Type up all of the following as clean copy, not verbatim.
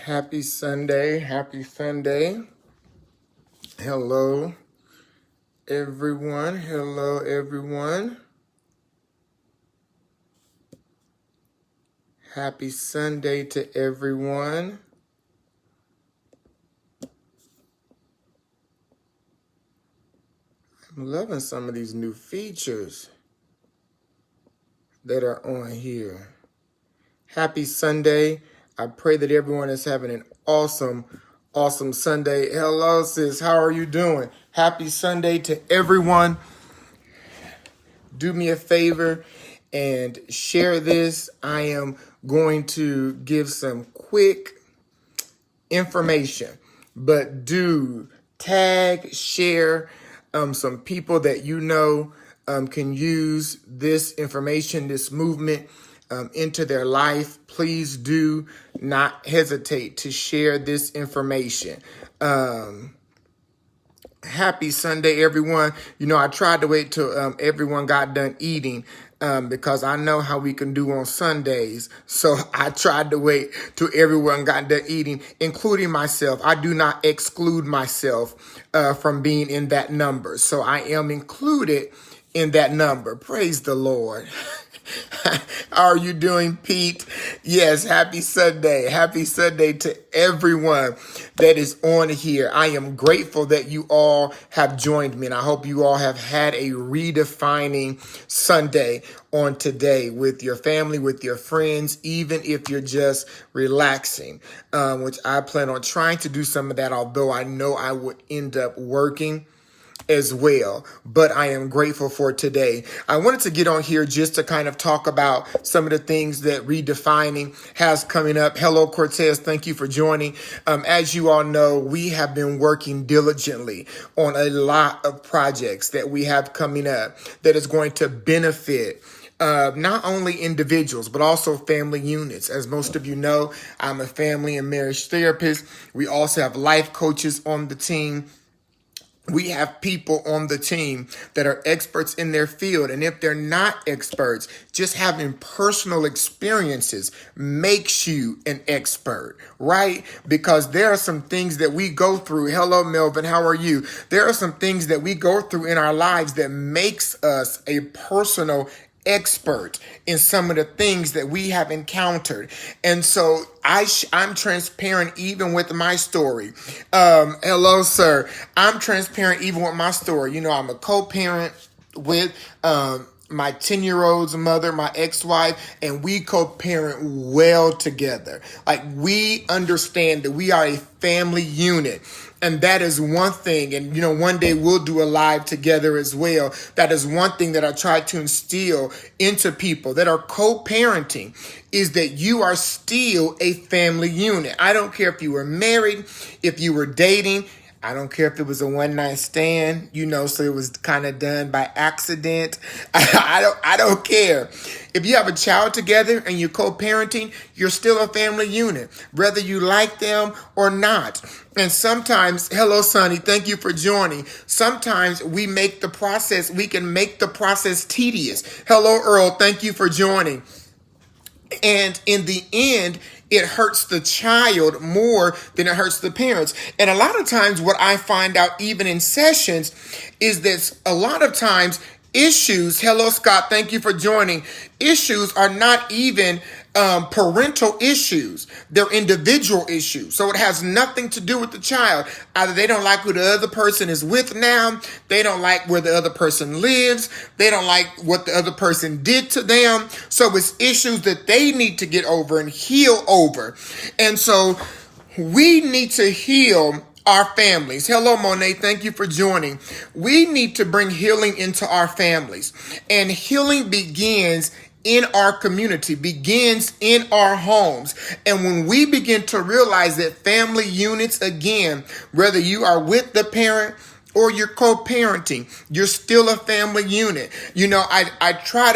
Happy Sunday. Happy Sunday. Hello, everyone. Hello, everyone. Happy Sunday to everyone. I'm loving some of these new features that are on here. Happy Sunday. I pray that everyone is having an awesome Sunday. Hello, sis. How are you doing? Happy Sunday to everyone. Do me a favor and share this. I am going to give some quick information, but do tag, share some people that you know can use this information, this movement into their life. Please do not hesitate to share this information. Happy Sunday, everyone. You know, I tried to wait till everyone got done eating because I know how we can do on Sundays. So I tried to wait till everyone got done eating, including myself. I do not exclude myself from being in that number. So I am included in that number. Praise the Lord. How are you doing, Pete? Yes, happy Sunday. Happy Sunday to everyone that is on here. I am grateful that you all have joined me, and I hope you all have had a redefining Sunday on today with your family, with your friends, even if you're just relaxing, which I plan on trying to do some of that, although I know I would end up working as well, but I am grateful for today. I wanted to get on here just to kind of talk about some of the things that Redefining has coming up. Hello, Cortez. Thank you for joining. As you all know, we have been working diligently on a lot of projects that we have coming up that is going to benefit not only individuals, but also family units. As most of you know, I'm a family and marriage therapist. We also have life coaches on the team. We have people on the team that are experts in their field. And if they're not experts, just having personal experiences makes you an expert, right? Because there are some things that we go through. Hello, Melvin. How are you? There are some things that we go through in our lives that makes us a personal expert in some of the things that we have encountered. And so I'm transparent even with my story. Hello, sir. I'm transparent even with my story. You know, I'm a co-parent with my 10-year-old's mother, my ex-wife, and we co-parent well together. Like, we understand that we are a family unit. And that is one thing. And, you know, one day we'll do a live together as well. That is one thing that I try to instill into people that are co-parenting, is that you are still a family unit. I don't care if you were married, if you were dating. I don't care if it was a one-night stand, you know, so it was kind of done by accident. I don't care. If you have a child together and you're co-parenting, you're still a family unit, whether you like them or not. And sometimes, hello, Sonny, thank you for joining. Sometimes we can make the process tedious. Hello, Earl, thank you for joining. And in the end, it hurts the child more than it hurts the parents. And a lot of times what I find out even in sessions is that a lot of times issues, hello, Scott, thank you for joining. Issues are not even parental issues. They're individual issues. So it has nothing to do with the child. Either they don't like who the other person is with now. They don't like where the other person lives. They don't like what the other person did to them. So it's issues that they need to get over and heal over. And so we need to heal our families. Hello, Monet. Thank you for joining. We need to bring healing into our families. And healing begins in our community, begins in our homes. And when we begin to realize that family units, again, whether you are with the parent or you're co-parenting, you're still a family unit. You know, I try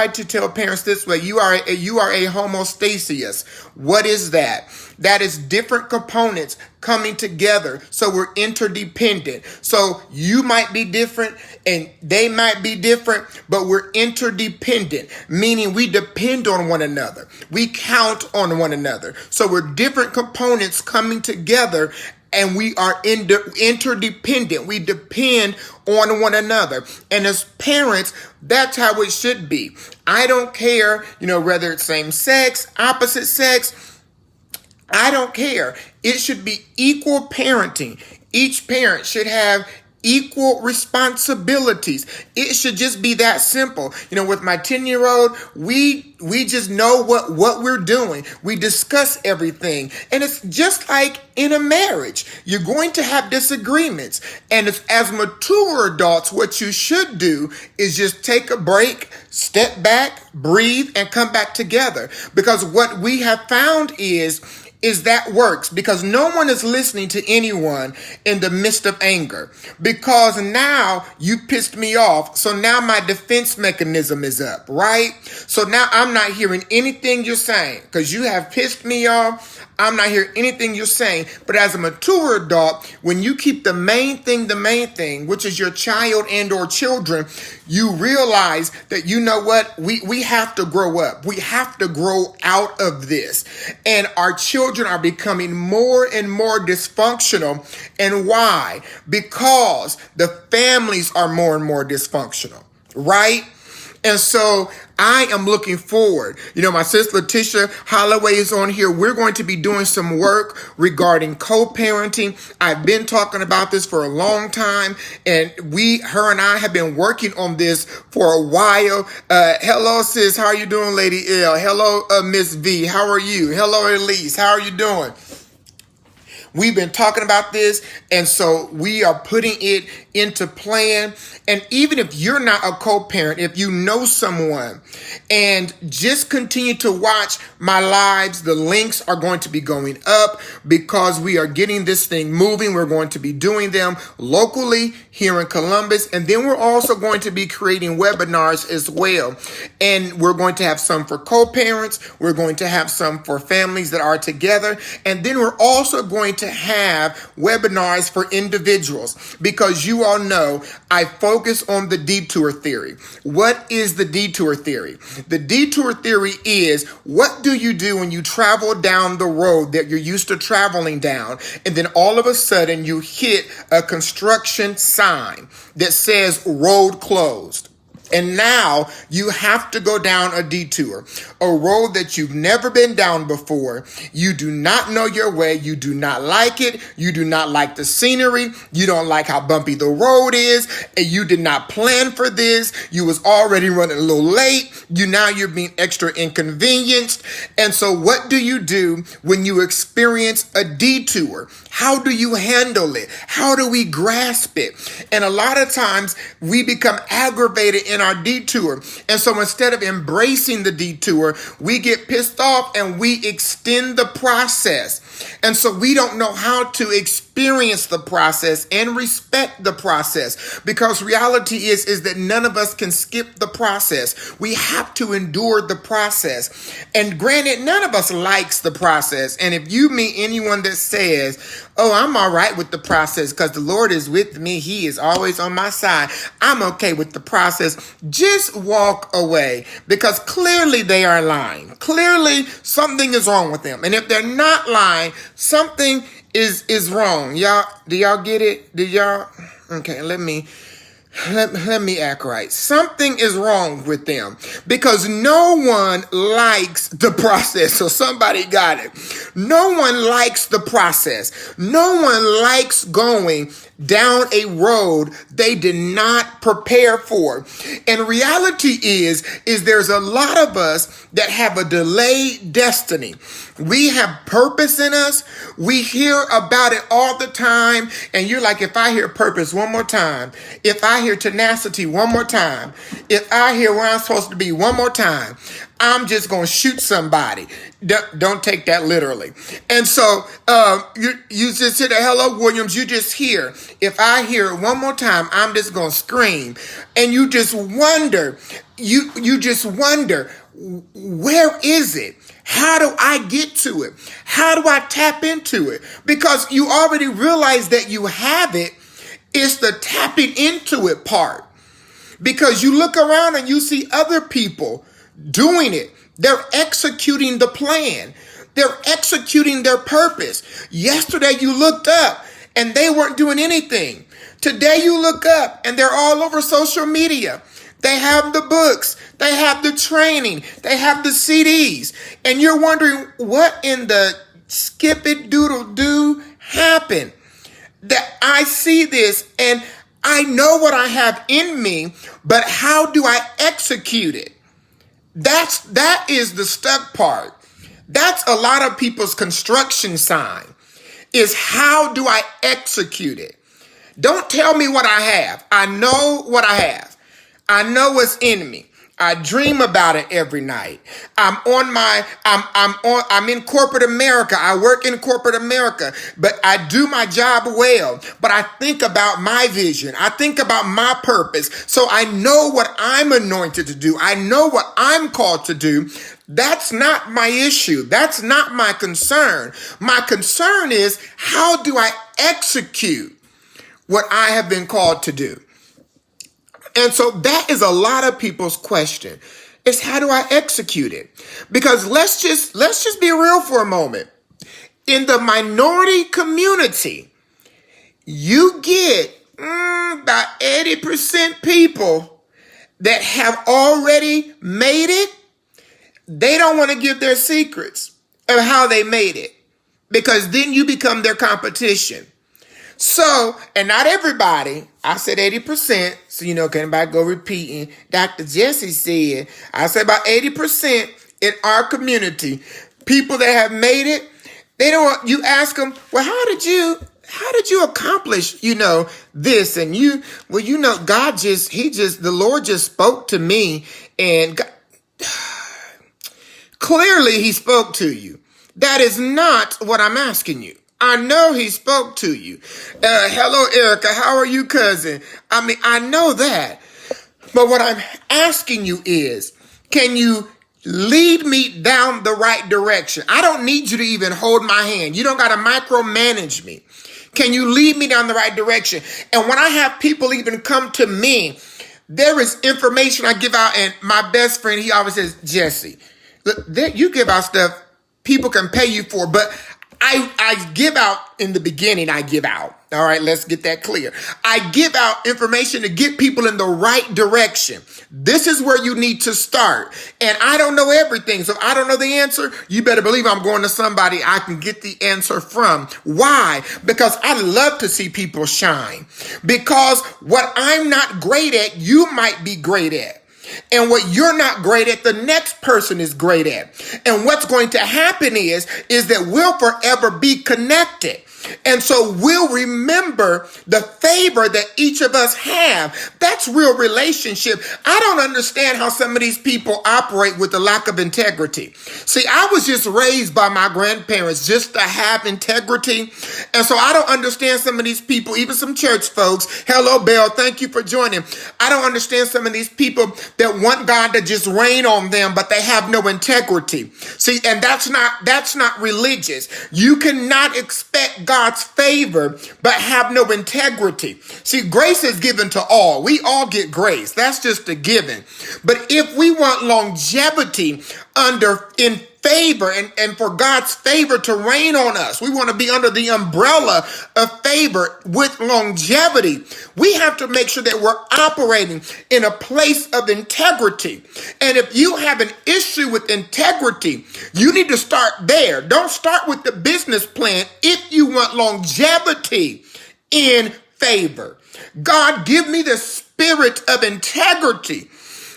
to tell parents this way: you are a homostasis. What is that? That is different components coming together. So we're interdependent. So you might be different And they might be different, but we're interdependent, meaning we depend on one another. We count on one another. So we're different components coming together, and we are interdependent. We depend on one another. And as parents, that's how it should be. I don't care, whether it's same sex, opposite sex, I don't care. It should be equal parenting. Each parent should have equal responsibilities. It should just be that simple. With my 10-year-old, we just know what we're doing. We discuss everything. And it's just like in a marriage. You're going to have disagreements. And as mature adults, what you should do is just take a break, step back, breathe, and come back together. Because what we have found is that works, because no one is listening to anyone in the midst of anger, because now you pissed me off. So now my defense mechanism is up, right? So now I'm not hearing anything you're saying because you have pissed me off. I'm not hearing anything you're saying. But as a mature adult, when you keep the main thing, which is your child and or children, you realize that, we have to grow up. We have to grow out of this. And our children are becoming more and more dysfunctional. And why? Because the families are more and more dysfunctional, right? And so I am looking forward. My sister Letitia Holloway is on here. We're going to be doing some work regarding co-parenting. I've been talking about this for a long time, and her and I have been working on this for a while. Hello, sis. How are you doing, Lady L? Hello, Miss V. How are you? Hello, Elise. How are you doing? We've been talking about this, and so we are putting it into plan. And even if you're not a co-parent, if you know someone, and just continue to watch my lives, the links are going to be going up because we are getting this thing moving. We're going to be doing them locally here in Columbus, and then we're also going to be creating webinars as well. And we're going to have some for co-parents. We're going to have some for families that are together. And then we're also going to have webinars for individuals, because you all know I focus on the detour theory. What is the detour theory? The detour theory is, what do you do when you travel down the road that you're used to traveling down, and then all of a sudden you hit a construction sign that says road closed? And now you have to go down a detour, a road that you've never been down before. You do not know your way. You do not like it. You do not like the scenery. You don't like how bumpy the road is. And you did not plan for this. You was already running a little late. You're being extra inconvenienced. And so what do you do when you experience a detour? How do you handle it? How do we grasp it? And a lot of times we become aggravated in our detour. And so instead of embracing the detour, we get pissed off and we extend the process. And so we don't know how to experience the process and respect the process, because reality is that none of us can skip the process. We have to endure the process. And granted, none of us likes the process. And if you meet anyone that says, oh, I'm all right with the process because the Lord is with me, He is always on my side, I'm okay with the process, just walk away, because clearly they are lying. Clearly something is wrong with them. And if they're not lying, something is wrong. Y'all, do y'all get it? Did y'all? Okay, let me act right. Something is wrong with them, because no one likes the process. So somebody got it. No one likes the process. No one likes going down a road they did not prepare for. And reality is there's a lot of us that have a delayed destiny. We have purpose in us. We hear about it all the time. And you're like, if I hear purpose one more time, if I hear tenacity one more time, if I hear where I'm supposed to be one more time, I'm just going to shoot somebody. Don't take that literally. And so you just said, hello, Williams, you just hear, if I hear it one more time, I'm just going to scream. And you just wonder, you just wonder, where is it? How do I get to it? How do I tap into it? Because you already realize that you have it. It's the tapping into it part. because you look around and you see other people doing it. They're executing the plan. They're executing their purpose. Yesterday you looked up and they weren't doing anything. Today you look up and they're all over social media. They have the books, they have the training, they have the CDs, and you're wondering what in the skip it doodle do happened. That I see this and I know what I have in me, but how do I execute it? That is the stuck part. That's a lot of people's construction sign, is how do I execute it? Don't tell me what I have. I know what I have. I know what's in me. I dream about it every night. I'm in corporate America. I work in corporate America, but I do my job well. But I think about my vision. I think about my purpose. So I know what I'm anointed to do. I know what I'm called to do. That's not my issue. That's not my concern. My concern is, how do I execute what I have been called to do? And so that is a lot of people's question, is how do I execute it? Because let's just be real for a moment. In the minority community, you get about 80% people that have already made it. They don't want to give their secrets of how they made it, because then you become their competition. So, and not everybody, I said 80%, so can anybody go repeating? Dr. Jesse said, I said about 80% in our community, people that have made it, you ask them, well, how did you accomplish, this? And God the Lord just spoke to me, and God, clearly he spoke to you. That is not what I'm asking you. I know he spoke to you. Hello, Erica. How are you, cousin? I know that. But what I'm asking you is, can you lead me down the right direction? I don't need you to even hold my hand. You don't got to micromanage me. Can you lead me down the right direction? And when I have people even come to me, there is information I give out, and my best friend, he always says, Jesse, you give out stuff people can pay you for, but I give out in the beginning, I give out. All right, let's get that clear. I give out information to get people in the right direction. This is where you need to start. And I don't know everything. So if I don't know the answer, you better believe I'm going to somebody I can get the answer from. Why? Because I love to see people shine. Because what I'm not great at, you might be great at. And what you're not great at, the next person is great at. And what's going to happen is that we'll forever be connected. And so we'll remember the favor that each of us have. That's real relationship. I don't understand how some of these people operate with a lack of integrity. See, I was just raised by my grandparents just to have integrity. And so I don't understand some of these people, even some church folks. Hello, Belle. Thank you for joining. I don't understand some of these people that want God to just rain on them, but they have no integrity. See, and that's not religious. You cannot expect God's favor, but have no integrity. See, grace is given to all. We all get grace. That's just a given. But if we want longevity in favor and for God's favor to rain on us, we want to be under the umbrella of favor with longevity. We have to make sure that we're operating in a place of integrity. And if you have an issue with integrity, you need to start there. Don't start with the business plan if you want longevity in favor. God, give me the spirit of integrity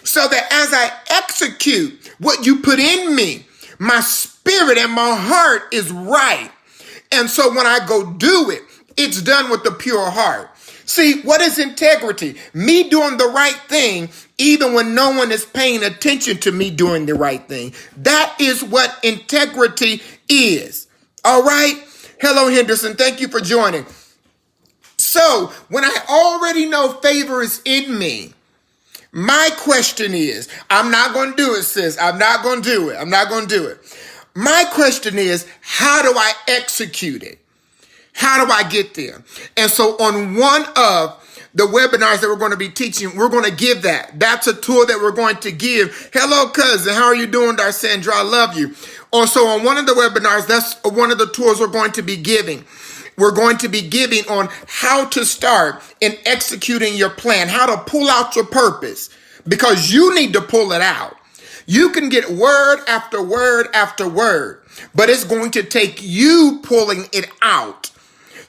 so that as I execute what you put in me, my spirit and my heart is right. And so when I go do it, it's done with the pure heart. See, what is integrity? Me doing the right thing, even when no one is paying attention to me doing the right thing. That is what integrity is. All right? Hello, Henderson. Thank you for joining. So when I already know favor is in me, my question is, I'm not going to do it, sis. I'm not going to do it. I'm not going to do it. My question is, how do I execute it? How do I get there? And so on one of the webinars that we're going to be teaching, we're going to give that. That's a tool that we're going to give. Hello, cousin. How are you doing, Darcendra? I love you. Also, on one of the webinars, that's one of the tools we're going to be giving. We're going to be giving on how to start in executing your plan, how to pull out your purpose, because you need to pull it out. You can get word after word after word, but it's going to take you pulling it out.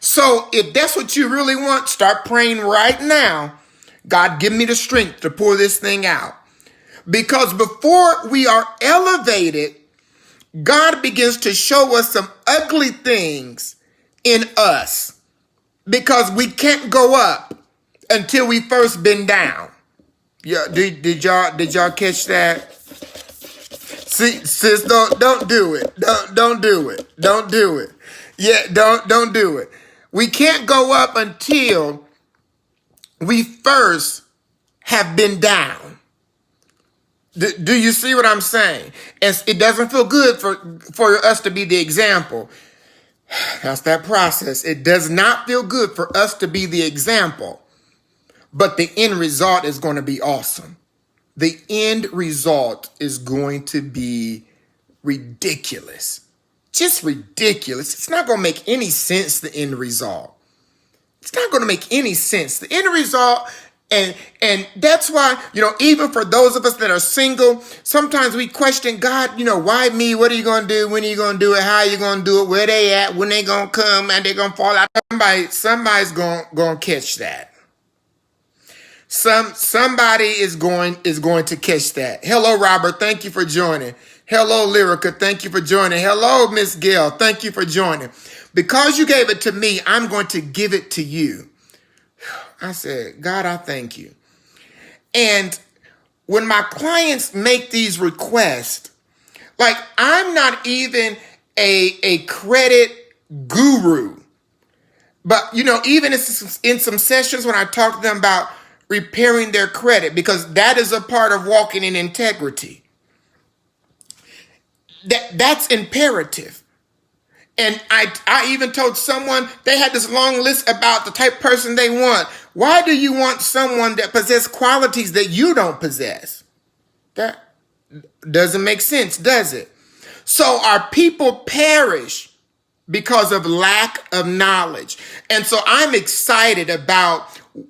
So if that's what you really want, start praying right now. God, give me the strength to pull this thing out. Because before we are elevated, God begins to show us some ugly things in us. Because we can't go up until we first been down. Yeah, did y'all catch that? See, sis, don't do it. Don't do it. Don't do it. Yeah, don't do it. We can't go up until we first have been down. Do you see what I'm saying? It doesn't feel good for us to be the example. That's that process. It does not feel good for us to be the example, but the end result is going to be awesome. The end result is going to be ridiculous. Just ridiculous. It's not going to make any sense, the end result. It's not going to make any sense. The end result, and that's why, even for those of us that are single, sometimes we question God, why me? What are you going to do? When are you going to do it? How are you going to do it? Where they at? When they going to come? And they're going to fall out. Somebody's going to catch that. Somebody is going to catch that. Hello, Robert. Thank you for joining. Hello, Lyrica. Thank you for joining. Hello, Miss Gail. Thank you for joining. Because you gave it to me, I'm going to give it to you. I said, God, I thank you. And when my clients make these requests, like, I'm not even a credit guru. But, even in some sessions when I talk to them about repairing their credit, because that is a part of walking in integrity. That's imperative. And I even told someone, they had this long list about the type of person they want. Why do you want someone that possesses qualities that you don't possess? That doesn't make sense, does it? So our people perish because of lack of knowledge. And so I'm excited about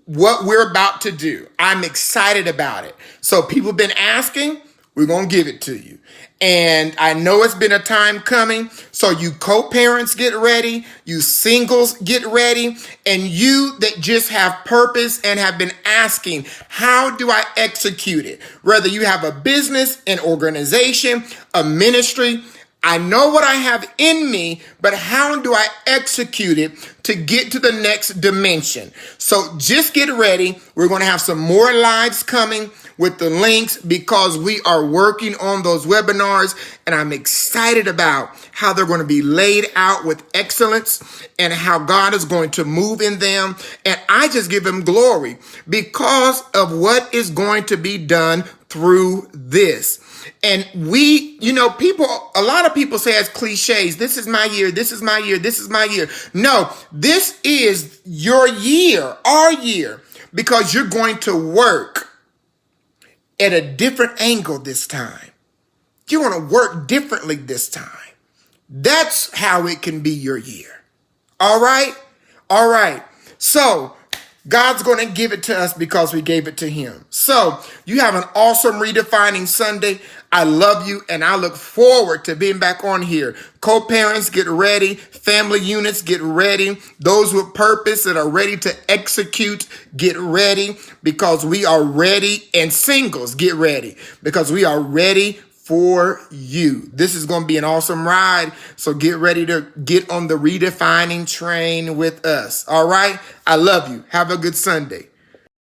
what we're about to do. I'm excited about it. So people have been asking, we're going to give it to you. And I know it's been a time coming. So you co-parents get ready. You singles get ready. And you that just have purpose and have been asking, how do I execute it? Whether you have a business, an organization, a ministry, I know what I have in me, but how do I execute it to get to the next dimension? So just get ready. We're going to have some more lives coming with the links because we are working on those webinars, and I'm excited about how they're going to be laid out with excellence and how God is going to move in them. And I just give him glory because of what is going to be done through this. And we, a lot of people say as cliches, this is my year, this is my year, this is my year. No, this is your year, our year, because you're going to work at a different angle this time. You want to work differently this time. That's how it can be your year. All right? All right. So God's going to give it to us because we gave it to him. So you have an awesome Redefining Sunday. I love you, and I look forward to being back on here. Co-parents, get ready. Family units, get ready. Those with purpose that are ready to execute, get ready because we are ready. And singles, get ready because we are ready for you. This is going to be an awesome ride. So get ready to get on the redefining train with us. All right. I love you. Have a good Sunday.